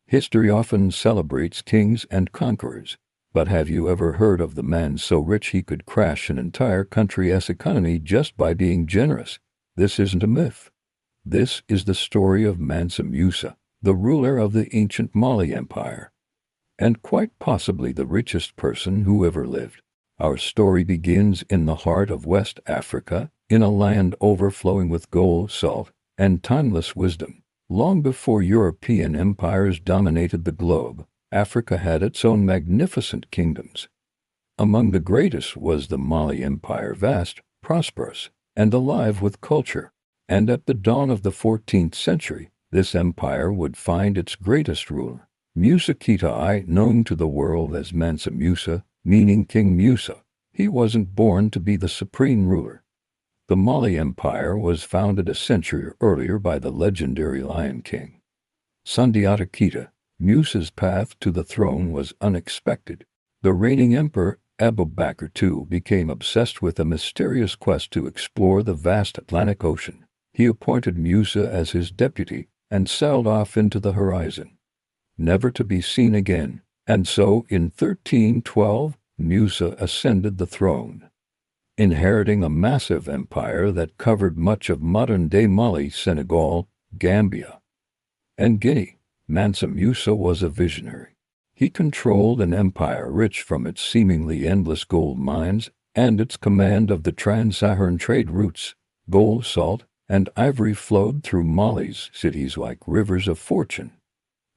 History often celebrates kings and conquerors, but have you ever heard of the man so rich he could crash an entire country's economy just by being generous? This isn't a myth. This is the story of Mansa Musa, the ruler of the ancient Mali Empire, and quite possibly the richest person who ever lived. Our story begins in the heart of West Africa, in a land overflowing with gold, salt, and timeless wisdom. Long before European empires dominated the globe, Africa had its own magnificent kingdoms. Among the greatest was the Mali Empire, vast, prosperous, and alive with culture. And at the dawn of the 14th century, this empire would find its greatest ruler, Musa Kitai, known to the world as Mansa Musa, meaning King Musa. He wasn't born to be the supreme ruler. The Mali Empire was founded a century earlier by the legendary Lion King Sundiata Keita. Musa's path to the throne was unexpected. The reigning emperor, Abubakar II, became obsessed with a mysterious quest to explore the vast Atlantic Ocean. He appointed Musa as his deputy and sailed off into the horizon, never to be seen again. And so, in 1312, Musa ascended the throne, inheriting a massive empire that covered much of modern-day Mali, Senegal, Gambia, and Guinea. Mansa Musa was a visionary. He controlled an empire rich from its seemingly endless gold mines and its command of the trans-Saharan trade routes. Gold, salt, and ivory flowed through Mali's cities like rivers of fortune.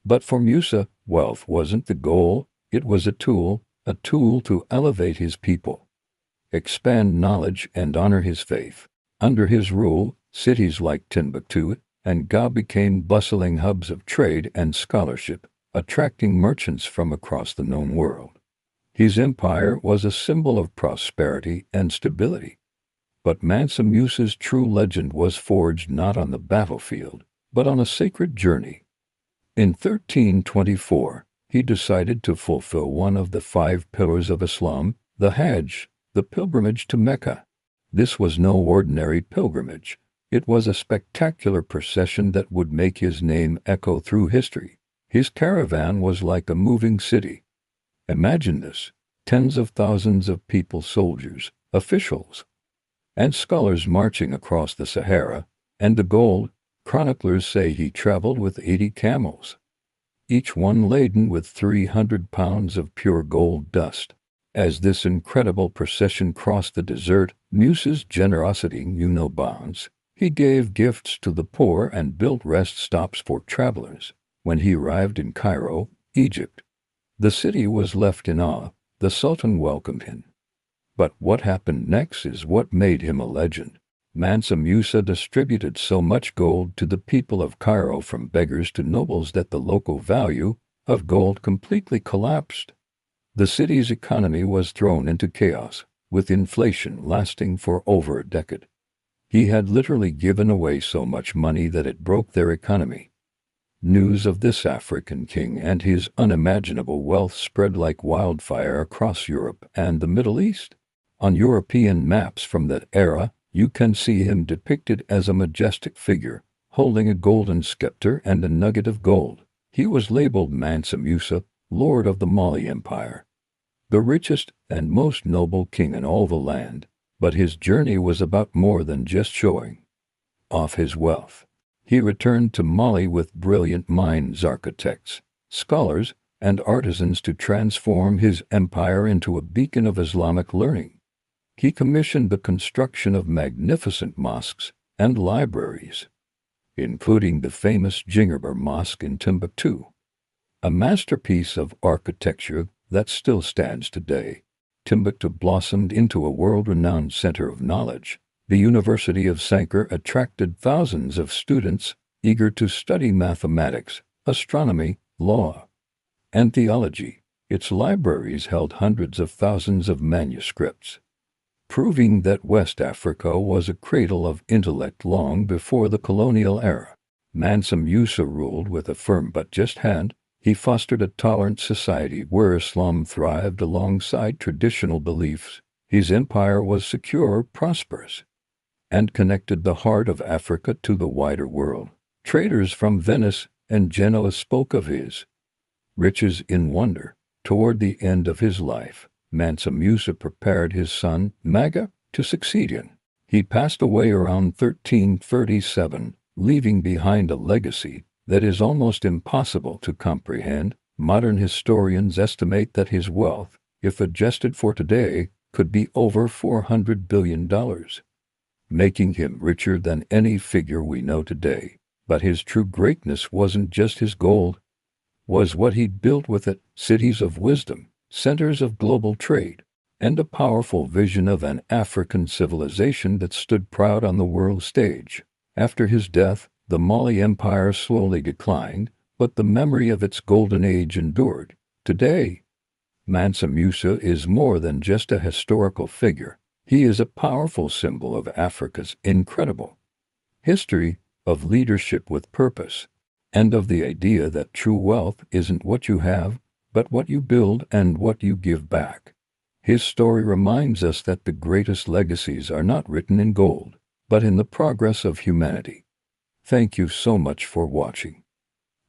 But for Musa, wealth wasn't the goal, it was a tool to elevate his people, expand knowledge, and honor his faith. Under his rule, cities like Timbuktu and Ga became bustling hubs of trade and scholarship, attracting merchants from across the known world. His empire was a symbol of prosperity and stability. But Mansa Musa's true legend was forged not on the battlefield, but on a sacred journey. In 1324, he decided to fulfill one of the 5 pillars of Islam, the Hajj, the pilgrimage to Mecca. This was no ordinary pilgrimage. It was a spectacular procession that would make his name echo through history. His caravan was like a moving city. Imagine this: tens of thousands of people, soldiers, officials, and scholars marching across the Sahara, and the gold. Chroniclers say he traveled with 80 camels, each one laden with 300 pounds of pure gold dust. As this incredible procession crossed the desert, Musa's generosity knew no bounds. He gave gifts to the poor and built rest stops for travelers. When he arrived in Cairo, Egypt, the city was left in awe. The Sultan welcomed him. But what happened next is what made him a legend. Mansa Musa distributed so much gold to the people of Cairo, from beggars to nobles, that the local value of gold completely collapsed. The city's economy was thrown into chaos, with inflation lasting for over a decade. He had literally given away so much money that it broke their economy. News of this African king and his unimaginable wealth spread like wildfire across Europe and the Middle East. On European maps from that era, you can see him depicted as a majestic figure, holding a golden scepter and a nugget of gold. He was labeled Mansa Musa, Lord of the Mali Empire, the richest and most noble king in all the land. But his journey was about more than just showing off his wealth. He returned to Mali with brilliant minds, architects, scholars, and artisans to transform his empire into a beacon of Islamic learning. He commissioned the construction of magnificent mosques and libraries, including the famous Djingueber Mosque in Timbuktu, a masterpiece of architecture that still stands today. Timbuktu blossomed into a world-renowned center of knowledge. The University of Sankara attracted thousands of students eager to study mathematics, astronomy, law, and theology. Its libraries held hundreds of thousands of manuscripts, proving that West Africa was a cradle of intellect long before the colonial era. Mansa Musa ruled with a firm but just hand. He fostered a tolerant society where Islam thrived alongside traditional beliefs. His empire was secure, prosperous, and connected the heart of Africa to the wider world. Traders from Venice and Genoa spoke of his Riches in wonder. Toward the end of his life, Mansa Musa prepared his son, Mecca, to succeed him. He passed away around 1337, leaving behind a legacy that is almost impossible to comprehend. Modern historians estimate that his wealth, if adjusted for today, could be over $400 billion, making him richer than any figure we know today. But his true greatness wasn't just his gold, was what he'd built with it: cities of wisdom, centers of global trade, and a powerful vision of an African civilization that stood proud on the world stage. After his death, the Mali Empire slowly declined, but the memory of its golden age endured. Today, Mansa Musa is more than just a historical figure. He is a powerful symbol of Africa's incredible history, of leadership with purpose, and of the idea that true wealth isn't what you have, but what you build and what you give back. His story reminds us that the greatest legacies are not written in gold, but in the progress of humanity. Thank you so much for watching.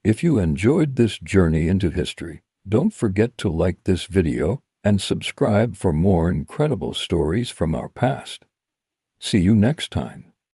If you enjoyed this journey into history, don't forget to like this video and subscribe for more incredible stories from our past. See you next time.